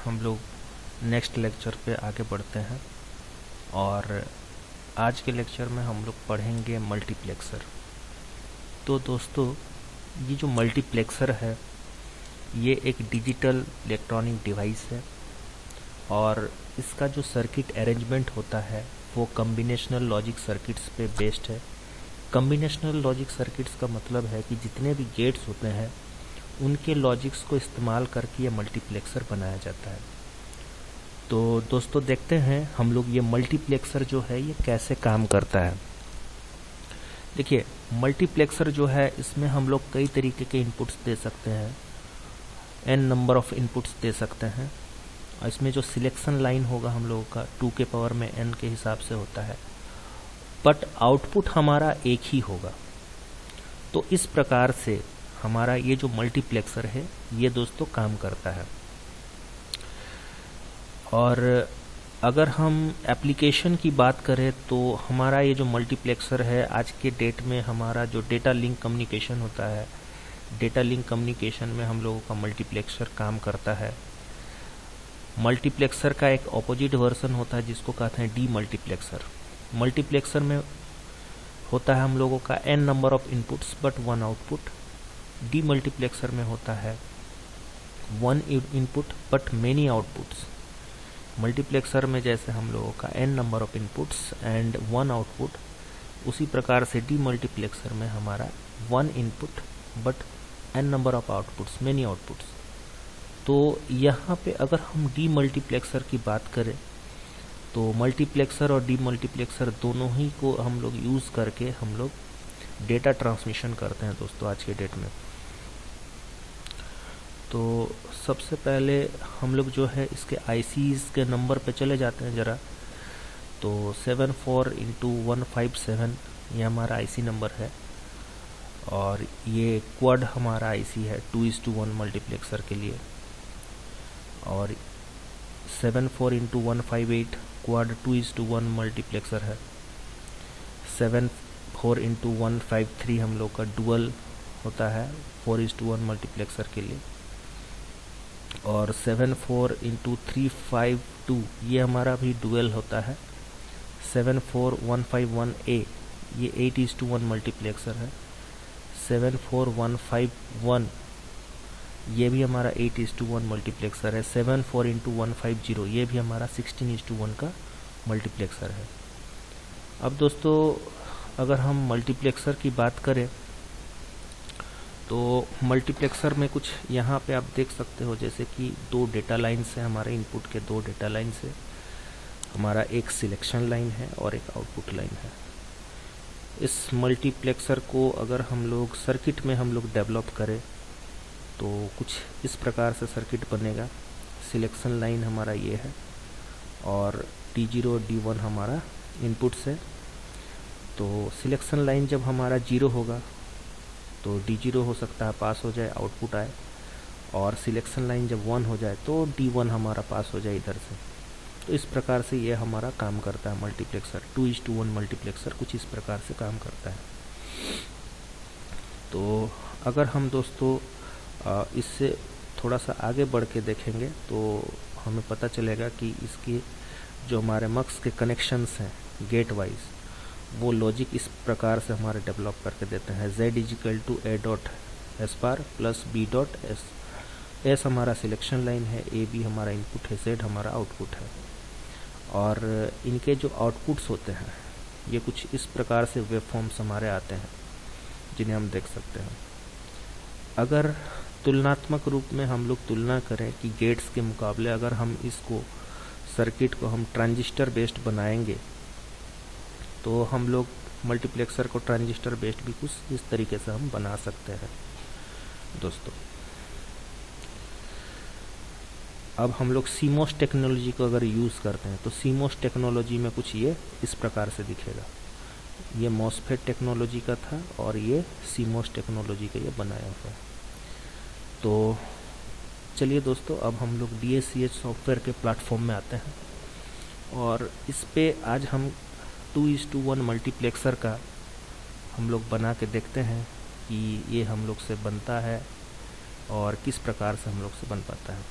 हम लोग next lecture पे आगे बढ़ते हैं और आज के लेक्चर में हम लोग पढ़ेंगे मल्टीप्लेक्सर। तो दोस्तों, ये जो मल्टीप्लेक्सर है ये एक डिजिटल इलेक्ट्रॉनिक डिवाइस है और इसका जो सर्किट अरेंजमेंट होता है वो कम्बिनेशनल लॉजिक सर्किट्स पे बेस्ड है। कम्बिनेशनल लॉजिक सर्किट्स का मतलब है कि जितने भी गेट्स होते हैं उनके लॉजिक्स को इस्तेमाल करके ये मल्टीप्लेक्सर बनाया जाता है। तो दोस्तों देखते हैं हम लोग ये मल्टीप्लेक्सर जो है ये कैसे काम करता है। देखिए, मल्टीप्लेक्सर जो है इसमें हम लोग कई तरीके के इनपुट्स दे सकते हैं, n नंबर ऑफ इनपुट्स दे सकते हैं। और इसमें जो सिलेक्शन लाइन होगा हम लोगों का 2 के पावर में n के हिसाब से होता है, बट आउटपुट हमारा एक ही होगा। तो इस प्रकार से हमारा ये जो मल्टीप्लेक्सर है ये दोस्तों काम करता है। और अगर हम एप्लीकेशन की बात करें तो हमारा ये जो मल्टीप्लेक्सर है आज के डेट में हमारा जो डेटा लिंक कम्युनिकेशन होता है, डेटा लिंक कम्युनिकेशन में हम लोगों का मल्टीप्लेक्सर काम करता है। मल्टीप्लेक्सर का एक ऑपोजिट वर्जन होता है जिसको कहते हैं डी मल्टीप्लेक्सर। मल्टीप्लेक्सर में होता है हम लोगों का n number of inputs but 1 output. D multiplexer में होता है 1 input but many outputs. Multiplexer में जैसे हम लोगों का n number of inputs and 1 output, उसी प्रकार से डी मल्टीप्लेक्सर में हमारा 1 input but n number of outputs, many outputs. तो यहाँ पे अगर हम डी मल्टीप्लेक्सर की बात करें तो मल्टीप्लेक्सर और डी मल्टीप्लेक्सर दोनों ही को हम लोग यूज़ करके हम लोग डेटा ट्रांसमिशन करते हैं दोस्तों आज के डेट में। तो सबसे पहले हम लोग जो है इसके ICs के नंबर पे चले जाते हैं ज़रा। तो 74x157 ये हमारा IC नंबर है और ये क्वाड हमारा IC है 2:1 मल्टीप्लेक्सर के लिए। और 74x158 क्वाड 2:1 मल्टीप्लेक्सर है। 74x153 हम लोग का डुअल होता है 4:1 मल्टीप्लेक्सर के लिए। और 74x352 ये हमारा भी डुअल होता है। 74151A ये 8:1 मल्टीप्लेक्सर है। 74151 ये भी हमारा 8:1 मल्टीप्लेक्सर है। 74x150 ये भी हमारा 16:1 का मल्टीप्लेक्सर है। अब दोस्तों अगर हम मल्टीप्लेक्सर की बात करें तो मल्टीप्लेक्सर में कुछ यहाँ पे आप देख सकते हो, जैसे कि 2 डेटा लाइन्स है, हमारे इनपुट के 2 डेटा लाइन्स है, हमारा एक सिलेक्शन लाइन है और एक आउटपुट लाइन है। इस मल्टीप्लेक्सर को अगर हम लोग सर्किट में हम लोग डेवलप करें तो कुछ इस प्रकार से सर्किट बनेगा। सिलेक्शन लाइन हमारा ये है और D0 D1 हमारा इनपुट्स है। तो सिलेक्शन लाइन जब हमारा 0 होगा तो D0 हो सकता है पास हो जाए, आउटपुट आए। और सिलेक्शन लाइन जब 1 हो जाए तो D1 हमारा पास हो जाए इधर से। तो इस प्रकार से ये हमारा काम करता है मल्टीप्लेक्सर। 2:1 मल्टीप्लेक्सर कुछ इस प्रकार से काम करता है। तो अगर हम दोस्तों इससे थोड़ा सा आगे बढ़ के देखेंगे तो हमें पता चलेगा कि इसके जो हमारे मक्स के कनेक्शंस हैं गेट वाइज, वो लॉजिक इस प्रकार से हमारे डेवलप करके देते हैं। Z=A.S बार प्लस B.S। S हमारा सिलेक्शन लाइन है, AB हमारा इनपुट है, Z हमारा आउटपुट है। और इनके जो आउटपुट्स होते हैं ये कुछ इस प्रकार से वेव फॉर्म्स हमारे आते हैं जिन्हें हम देख सकते हैं। अगर तुलनात्मक रूप में हम लोग तुलना करें कि गेट्स के मुकाबले अगर हम इसको सर्किट को हम ट्रांजिस्टर बेस्ड बनाएंगे तो हम लोग मल्टीप्लेक्सर को ट्रांजिस्टर बेस्ड भी कुछ इस तरीके से हम बना सकते हैं दोस्तों। अब हम लोग CMOS टेक्नोलॉजी को अगर यूज़ करते हैं तो CMOS टेक्नोलॉजी में कुछ ये इस प्रकार से दिखेगा। ये MOSFET टेक्नोलॉजी का था और ये CMOS टेक्नोलॉजी का ये बनाया हुआ है। तो चलिए दोस्तों, अब हम लोग DSCH सॉफ्टवेयर के प्लेटफॉर्म में आते हैं और इस पे आज हम 2:1 मल्टीप्लेक्सर का हम लोग बना के देखते हैं कि ये हम लोग से बनता है और किस प्रकार से हम लोग से बन पाता है।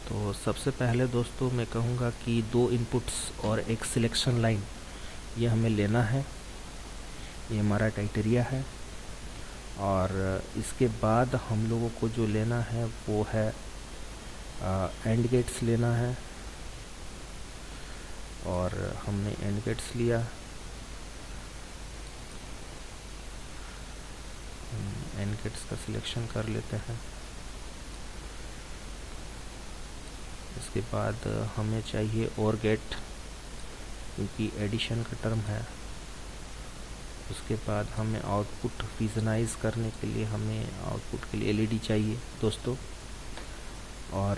तो सबसे पहले दोस्तों मैं कहूँगा कि 2 इनपुट्स और एक सिलेक्शन लाइन ये हमें लेना है, ये हमारा क्राइटेरिया है। और इसके बाद हम लोगों को जो लेना है वो है एंड गेट्स लेना है, और हमने एंड गेट्स लिया। एंड गेट्स का सिलेक्शन कर लेते हैं। इसके बाद हमें चाहिए और गेट, क्योंकि एडिशन का टर्म है। उसके बाद हमें आउटपुट विजुअलाइज करने के लिए हमें आउटपुट के लिए एलईडी चाहिए दोस्तों। और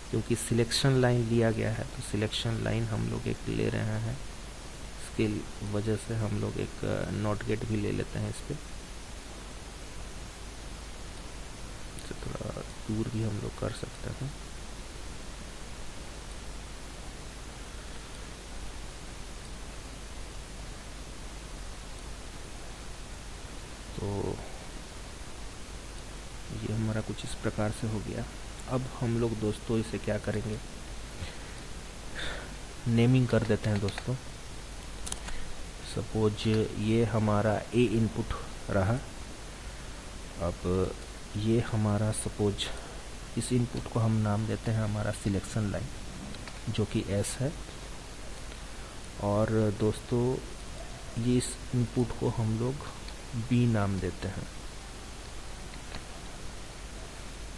क्योंकि सिलेक्शन लाइन लिया गया है तो सिलेक्शन लाइन हम लोग एक ले रहे हैं, इसके वजह से हम लोग एक नॉट गेट भी ले लेते हैं। इस पर थोड़ा दूर भी हम लोग कर सकते हैं। तो ये हमारा कुछ इस प्रकार से हो गया। अब हम लोग दोस्तों इसे क्या करेंगे, नेमिंग कर देते हैं दोस्तों। सपोज ये हमारा ए इनपुट रहा। अब ये हमारा सपोज इस इनपुट को हम नाम देते हैं हमारा सिलेक्शन लाइन, जो कि एस है। और दोस्तों ये इस इनपुट को हम लोग बी नाम देते हैं,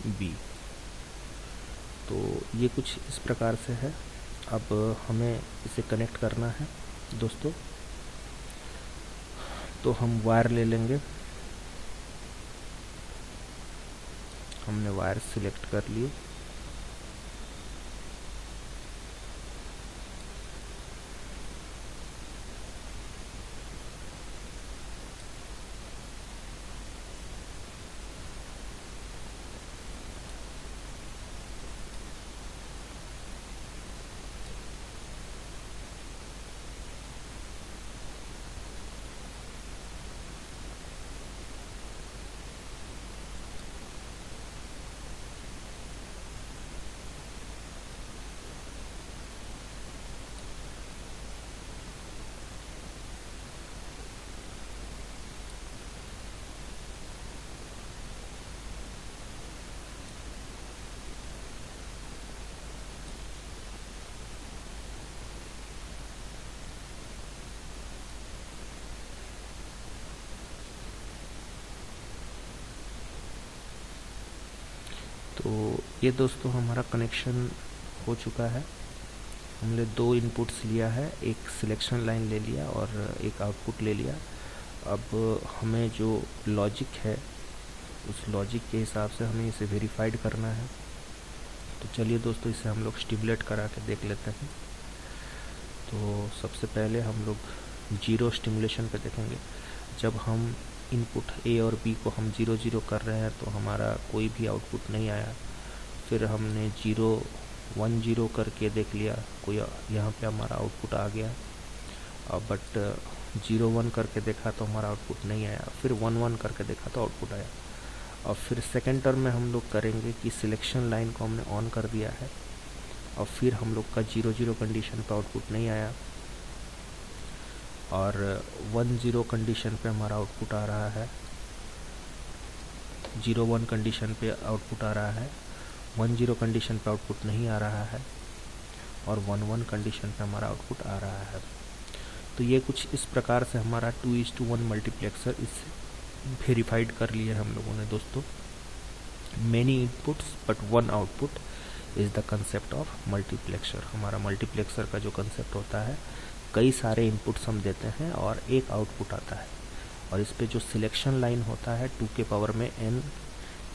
बी। तो ये कुछ इस प्रकार से है। अब हमें इसे कनेक्ट करना है दोस्तों, तो हम वायर ले लेंगे। हमने वायर सिलेक्ट कर लिए। तो ये दोस्तों हमारा कनेक्शन हो चुका है। हमने 2 इनपुट्स लिया है, एक सिलेक्शन लाइन ले लिया और एक आउटपुट ले लिया। अब हमें जो लॉजिक है उस लॉजिक के हिसाब से हमें इसे वेरीफाइड करना है। तो चलिए दोस्तों इसे हम लोग स्टिमुलेट करा के देख लेते हैं। तो सबसे पहले हम लोग 0 स्टिमुलेशन पे देखेंगे। जब हम इनपुट ए और बी को हम 0 0 कर रहे हैं तो हमारा कोई भी आउटपुट नहीं आया। फिर हमने 0 1 0 करके देख लिया, कोई यहाँ पे हमारा आउटपुट आ गया। बट 0 1 करके देखा तो हमारा आउटपुट नहीं आया। फिर 1 1 करके देखा तो आउटपुट आया। और फिर सेकेंड टर्म में हम लोग करेंगे कि सिलेक्शन लाइन को हमने ऑन कर दिया है और फिर हम लोग का 0 0 कंडीशन पे आउटपुट नहीं आया, और 1 0 कंडीशन पे हमारा आउटपुट आ रहा है, 0 1 कंडीशन पे आउटपुट आ रहा है, 1 0 कंडीशन पे आउटपुट नहीं आ रहा है, और 1 1 कंडीशन पे हमारा आउटपुट आ रहा है। तो ये कुछ इस प्रकार से हमारा 2:1 मल्टीप्लेक्सर इस वेरीफाइड कर लिया हम लोगों ने दोस्तों। Many inputs but 1 output is the concept of multiplexer. हमारा मल्टीप्लेक्सर का जो कंसेप्ट होता है, कई सारे इनपुट्स हम देते हैं और एक आउटपुट आता है। और इस पे जो सिलेक्शन लाइन होता है 2 के पावर में n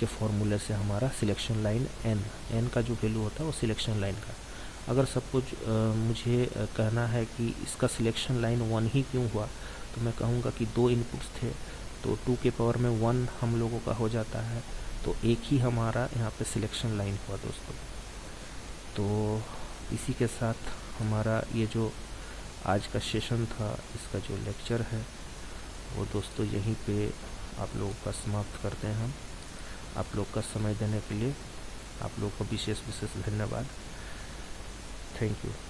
के फॉर्मूले से हमारा सिलेक्शन लाइन n का जो वैल्यू होता है वो सिलेक्शन लाइन का। अगर सपोज मुझे कहना है कि इसका सिलेक्शन लाइन 1 ही क्यों हुआ, तो मैं कहूँगा कि 2 इनपुट्स थे तो 2 के पावर में 1 हम लोगों का हो जाता है, तो एक ही हमारा यहाँ पे सिलेक्शन लाइन हुआ दोस्तों। तो इसी के साथ हमारा ये जो आज का सेशन था, इसका जो लेक्चर है वो दोस्तों यहीं पे आप लोगों का समाप्त करते हैं हम। आप लोग का समय देने के लिए आप लोगों को विशेष विशेष धन्यवाद। Thank you.